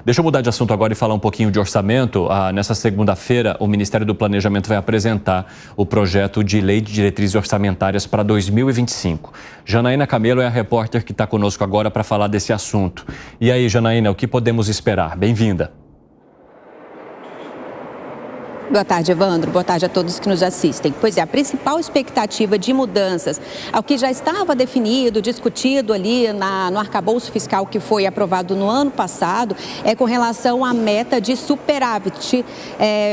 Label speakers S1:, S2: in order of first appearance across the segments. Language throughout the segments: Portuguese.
S1: Deixa eu mudar de assunto agora e falar um pouquinho de orçamento. Nessa segunda-feira, o Ministério do Planejamento vai apresentar o projeto de lei de diretrizes orçamentárias para 2025. Janaína Camelo é a repórter que está conosco agora para falar desse assunto. E aí, Janaína, o que podemos esperar? Bem-vinda.
S2: Boa tarde, Evandro. Boa tarde a todos que nos assistem. Pois é, a principal expectativa de mudanças ao que já estava definido, discutido ali no arcabouço fiscal que foi aprovado no ano passado, é com relação à meta de superávit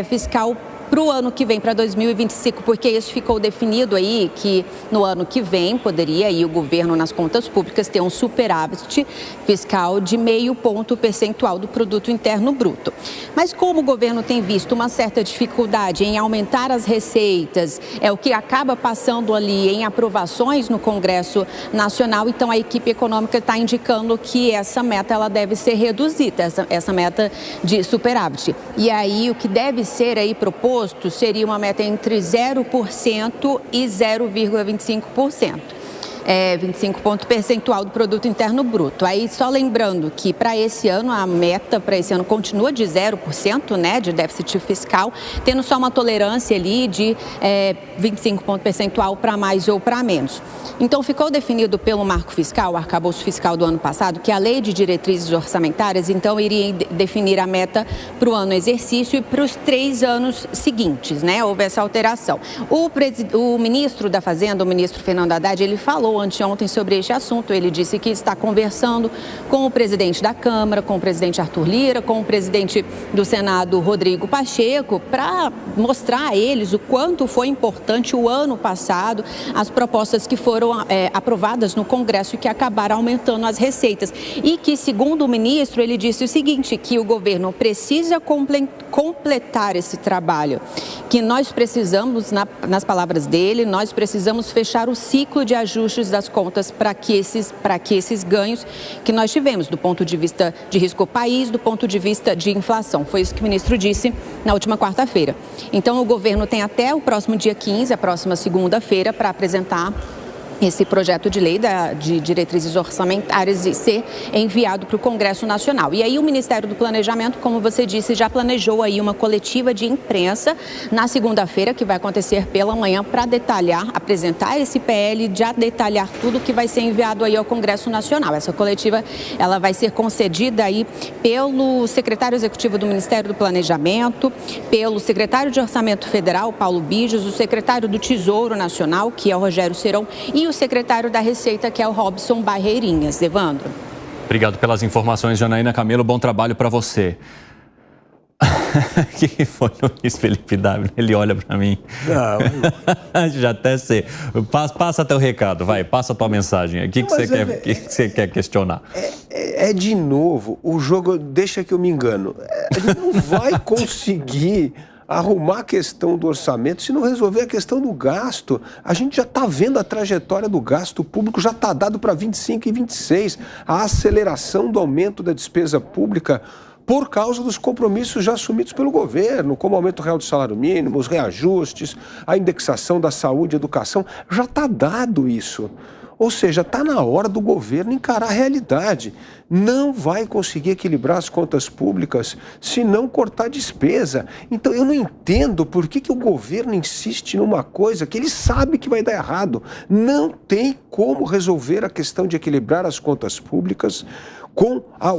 S2: fiscal para o ano que vem, para 2025, porque isso ficou definido aí que no ano que vem poderia aí o governo nas contas públicas ter um superávit fiscal de 0,5 ponto percentual do produto interno bruto. Mas como o governo tem visto uma certa dificuldade em aumentar as receitas, é o que acaba passando ali em aprovações no Congresso Nacional, então a equipe econômica está indicando que essa meta ela deve ser reduzida, essa meta de superávit. E aí o que deve ser aí proposto seria uma meta entre 0% e 0,25%. 25 ponto percentual do produto interno bruto. Aí só lembrando que para esse ano, a meta para esse ano continua de 0%, né, de déficit fiscal, tendo só uma tolerância ali de 25 ponto percentual para mais ou para menos. Então ficou definido pelo marco fiscal, o arcabouço fiscal do ano passado, que a lei de diretrizes orçamentárias então iria definir a meta para o ano exercício e para os 3 anos seguintes, né? Houve essa alteração. O ministro da Fazenda, o ministro Fernando Haddad, ele falou anteontem sobre este assunto. Ele disse que está conversando com o presidente da Câmara, com o presidente Arthur Lira, com o presidente do Senado, Rodrigo Pacheco, para mostrar a eles o quanto foi importante o ano passado, as propostas que foram aprovadas no Congresso e que acabaram aumentando as receitas. E que, segundo o ministro, ele disse o seguinte, que o governo precisa completar esse trabalho, que nós precisamos, nas palavras dele, nós precisamos fechar o ciclo de ajustes das contas para que esses ganhos que nós tivemos, do ponto de vista de risco ao país, do ponto de vista de inflação. Foi isso que o ministro disse na última quarta-feira. Então, o governo tem até o próximo dia 15, a próxima segunda-feira, para apresentar esse projeto de lei de diretrizes orçamentárias e ser enviado para o Congresso Nacional. E aí o Ministério do Planejamento, como você disse, já planejou aí uma coletiva de imprensa na segunda-feira, que vai acontecer pela manhã, para detalhar, apresentar esse PL, já detalhar tudo que vai ser enviado aí ao Congresso Nacional. Essa coletiva, ela vai ser concedida aí pelo secretário executivo do Ministério do Planejamento, pelo secretário de Orçamento Federal, Paulo Bijos, o secretário do Tesouro Nacional, que é o Rogério Serão, e o secretário da Receita, que é o Robson Barreirinhas. Evandro.
S1: Obrigado pelas informações, Janaína Camelo. Bom trabalho para você. Que foi o Luiz Felipe Dávila? Ele olha para mim. Não. Já até sei. Passa teu recado, vai. Passa a tua mensagem. O que você quer questionar?
S3: De novo, o jogo, deixa que eu me engano. A gente não vai conseguir arrumar a questão do orçamento se não resolver a questão do gasto. A gente já está vendo a trajetória do gasto público, já está dado para 25 e 26. A aceleração do aumento da despesa pública por causa dos compromissos já assumidos pelo governo, como o aumento real do salário mínimo, os reajustes, a indexação da saúde e educação. Já está dado isso. Ou seja, está na hora do governo encarar a realidade. Não vai conseguir equilibrar as contas públicas se não cortar despesa. Então, eu não entendo por que o governo insiste numa coisa que ele sabe que vai dar errado. Não tem como resolver a questão de equilibrar as contas públicas com a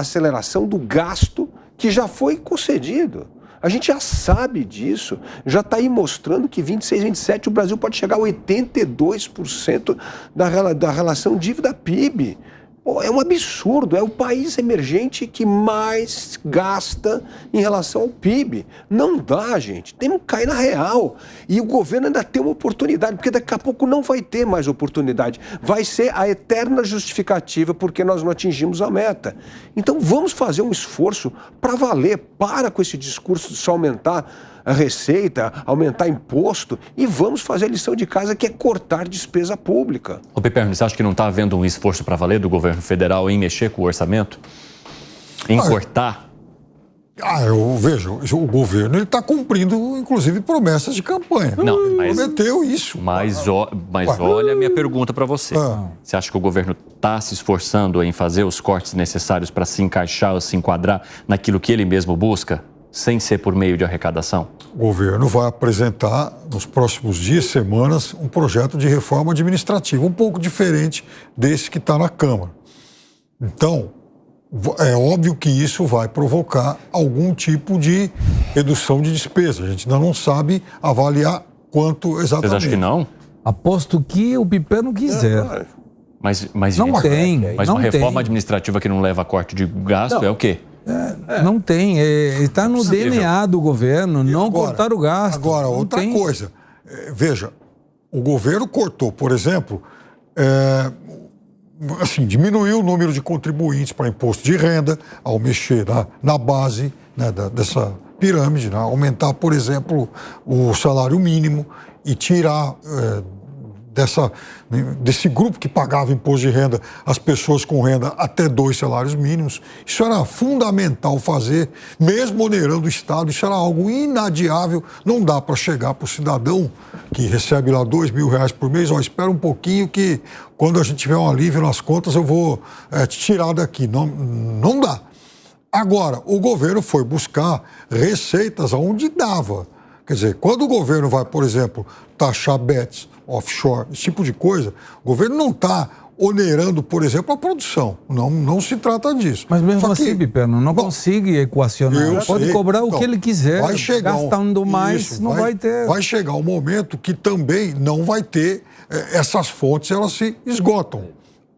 S3: aceleração do gasto que já foi concedido. A gente já sabe disso, já está aí mostrando que 26, 27 o Brasil pode chegar a 82% da relação dívida-PIB. É um absurdo, é o país emergente que mais gasta em relação ao PIB. Não dá, gente, tem que cair na real. E o governo ainda tem uma oportunidade, porque daqui a pouco não vai ter mais oportunidade. Vai ser a eterna justificativa porque nós não atingimos a meta. Então vamos fazer um esforço para valer, para com esse discurso de só aumentar a receita, aumentar imposto e vamos fazer a lição de casa, que é cortar despesa pública.
S1: Ô Piperno, você acha que não está havendo um esforço para valer do governo federal em mexer com o orçamento? Em cortar?
S4: Eu vejo, o governo está cumprindo, inclusive, promessas de campanha.
S1: Não, mas
S4: prometeu isso.
S1: Mas olha a minha pergunta para você. Você acha que o governo está se esforçando em fazer os cortes necessários para se encaixar ou se enquadrar naquilo que ele mesmo busca, sem ser por meio de arrecadação?
S4: O governo vai apresentar, nos próximos dias, semanas, um projeto de reforma administrativa, um pouco diferente desse que está na Câmara. Então, é óbvio que isso vai provocar algum tipo de redução de despesa. A gente ainda não sabe avaliar quanto exatamente.
S1: Vocês acham que não?
S5: Aposto que o Piper não quiser.
S1: Mas
S5: não tem.
S1: Mas
S5: não
S1: uma reforma
S5: tem.
S1: administrativa que não leva a corte de gasto é o quê?
S5: Não tem. Está no DNA do governo não cortar o gasto.
S4: Agora, outra coisa. Veja, o governo cortou, por exemplo, assim, diminuiu o número de contribuintes para imposto de renda ao mexer na base, né, dessa pirâmide, né, aumentar, por exemplo, o salário mínimo e tirar desse grupo que pagava imposto de renda as pessoas com renda até 2 salários mínimos. Isso era fundamental fazer, mesmo onerando o Estado. Isso era algo inadiável. Não dá para chegar para o cidadão que recebe lá R$2.000 por mês, espera um pouquinho que quando a gente tiver um alívio nas contas eu vou te tirar daqui. Não dá. Agora, o governo foi buscar receitas onde dava. Quer dizer, quando o governo vai, por exemplo, taxar bets, offshore, esse tipo de coisa, o governo não está onerando, por exemplo, a produção. Não se trata disso.
S5: Mas mesmo assim, Piperno, não consegue equacionar. Pode cobrar o que ele quiser.
S4: Vai chegar
S5: gastando mais, não vai ter.
S4: Vai chegar um momento que também não vai ter, essas fontes, elas se esgotam.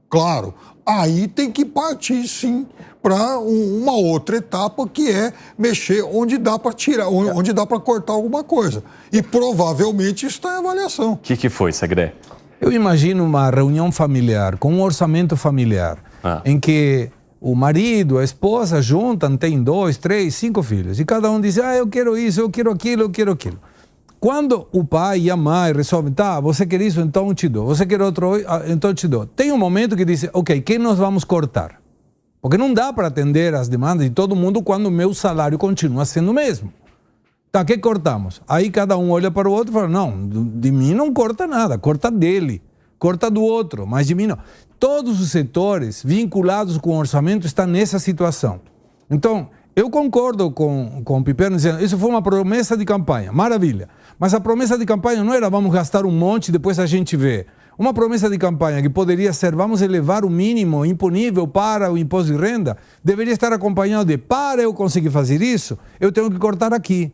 S4: Claro, aí tem que partir, sim, para uma outra etapa, que é mexer onde dá para tirar, onde dá para cortar alguma coisa. E provavelmente isso está em avaliação.
S1: O que foi, Segré?
S5: Eu imagino uma reunião familiar, com um orçamento familiar, em que o marido, a esposa juntam, tem 2, 3, 5 filhos, e cada um diz, eu quero isso, eu quero aquilo, eu quero aquilo. Quando o pai e a mãe resolvem, você quer isso, então eu te dou. Você quer outro, então eu te dou. Tem um momento que diz, ok, quem nós vamos cortar? Porque não dá para atender as demandas de todo mundo quando o meu salário continua sendo o mesmo. Tá, que cortamos? Aí cada um olha para o outro e fala, não, de mim não corta nada, corta dele, corta do outro, mas de mim não. Todos os setores vinculados com o orçamento estão nessa situação. Então, eu concordo com o Piperno dizendo, isso foi uma promessa de campanha, maravilha. Mas a promessa de campanha não era vamos gastar um monte e depois a gente vê. Uma promessa de campanha que poderia ser vamos elevar o mínimo imponível para o imposto de renda, deveria estar acompanhado de para eu conseguir fazer isso, eu tenho que cortar aqui.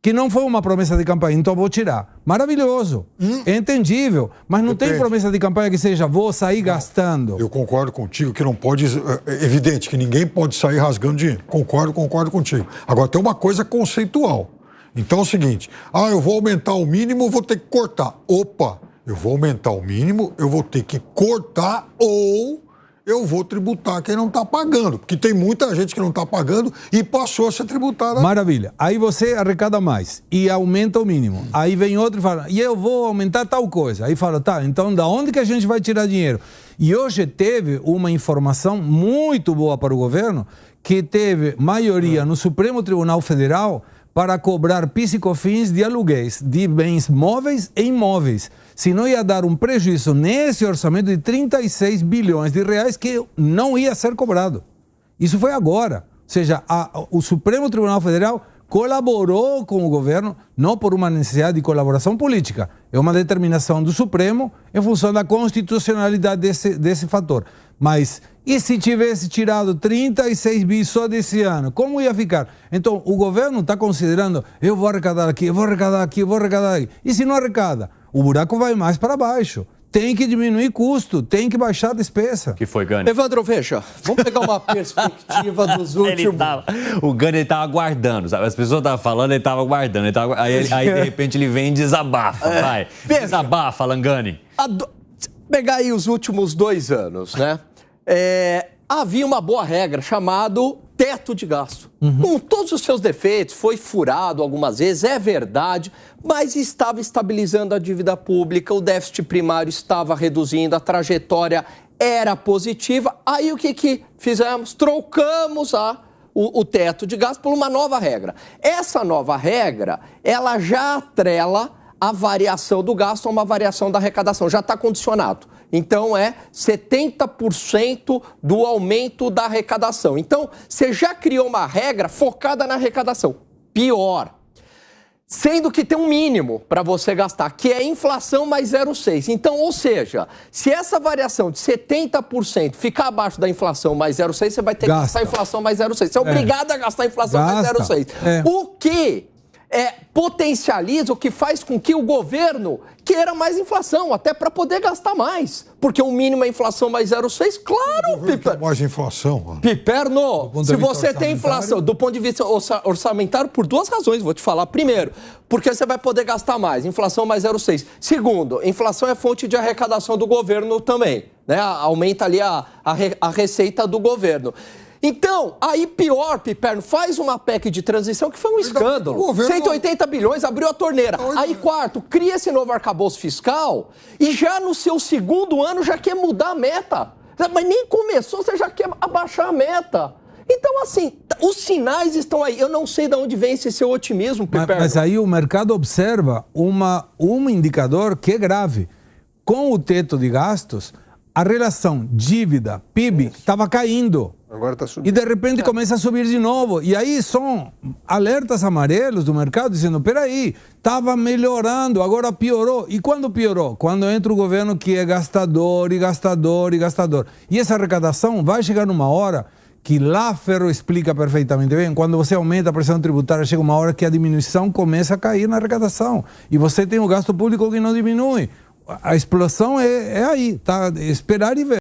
S5: Que não foi uma promessa de campanha, então vou tirar. Maravilhoso, é entendível, mas não tem promessa de campanha que seja vou sair gastando.
S4: Eu concordo contigo que não pode, é evidente que ninguém pode sair rasgando dinheiro. Concordo contigo. Agora tem uma coisa conceitual. Então é o seguinte, eu vou aumentar o mínimo, vou ter que cortar. Opa, eu vou aumentar o mínimo, eu vou ter que cortar ou eu vou tributar quem não está pagando. Porque tem muita gente que não está pagando e passou a ser tributada.
S5: Maravilha. Aí você arrecada mais e aumenta o mínimo. Aí vem outro e fala, e eu vou aumentar tal coisa. Aí fala, então da onde que a gente vai tirar dinheiro? E hoje teve uma informação muito boa para o governo, que teve maioria no Supremo Tribunal Federal para cobrar PIS e COFINS de aluguéis de bens móveis e imóveis. Senão ia dar um prejuízo nesse orçamento de 36 bilhões de reais que não ia ser cobrado. Isso foi agora. Ou seja, o Supremo Tribunal Federal colaborou com o governo, não por uma necessidade de colaboração política, é uma determinação do Supremo em função da constitucionalidade desse fator. Mas, e se tivesse tirado 36 bi só desse ano, como ia ficar? Então, o governo está considerando, eu vou arrecadar aqui, eu vou arrecadar aqui, eu vou arrecadar aqui. E se não arrecada? O buraco vai mais para baixo. Tem que diminuir custo, tem que baixar a despesa.
S1: Que foi, Gani?
S6: Evandro, veja, vamos pegar uma perspectiva dos últimos...
S1: O Gani estava aguardando, sabe? As pessoas estavam falando, ele estava aguardando. Aí, de repente, ele vem e desabafa. Vai, desabafa, Langani.
S6: Pegar aí os últimos 2 anos, né? Havia uma boa regra chamado teto de gasto. Com todos os seus defeitos, foi furado algumas vezes, é verdade, mas estava estabilizando a dívida pública, o déficit primário estava reduzindo, a trajetória era positiva. Aí o que fizemos? Trocamos o teto de gasto por uma nova regra. Essa nova regra, ela já atrela a variação do gasto a uma variação da arrecadação, já está condicionado. Então, é 70% do aumento da arrecadação. Então, você já criou uma regra focada na arrecadação. Pior, sendo que tem um mínimo para você gastar, que é inflação mais 0,6. Então, ou seja, se essa variação de 70% ficar abaixo da inflação mais 0,6, você vai ter que gastar a inflação mais 0,6. Você é obrigado a gastar a inflação mais 0,6. O que potencializa, o que faz com que o governo queira mais inflação, até para poder gastar mais. Porque o mínimo é inflação mais 0,6, claro, Piperno.
S4: Mais inflação.
S6: Piperno, se você tem inflação, do ponto de vista orçamentário, por duas razões, vou te falar. Primeiro, porque você vai poder gastar mais, inflação mais 0,6. Segundo, inflação é fonte de arrecadação do governo também, né? Aumenta ali a receita do governo. Então, aí pior, Piperno, faz uma PEC de transição que foi um escândalo. 180 bilhões, abriu a torneira. Aí, quarto, cria esse novo arcabouço fiscal e já no seu segundo ano já quer mudar a meta. Mas nem começou, você já quer abaixar a meta. Então, assim, os sinais estão aí. Eu não sei de onde vem esse seu otimismo, Piperno.
S5: Mas aí o mercado observa um indicador que é grave. Com o teto de gastos, a relação dívida-PIB estava caindo.
S3: Agora está subindo.
S5: E de repente começa a subir de novo. E aí são alertas amarelos do mercado dizendo, peraí, estava melhorando, agora piorou. E quando piorou? Quando entra o governo que é gastador e gastador e gastador. E essa arrecadação vai chegar numa hora que Laffer explica perfeitamente bem. Quando você aumenta a pressão tributária, chega uma hora que a diminuição começa a cair na arrecadação. E você tem o gasto público que não diminui. A explosão é aí, tá? Esperar e ver.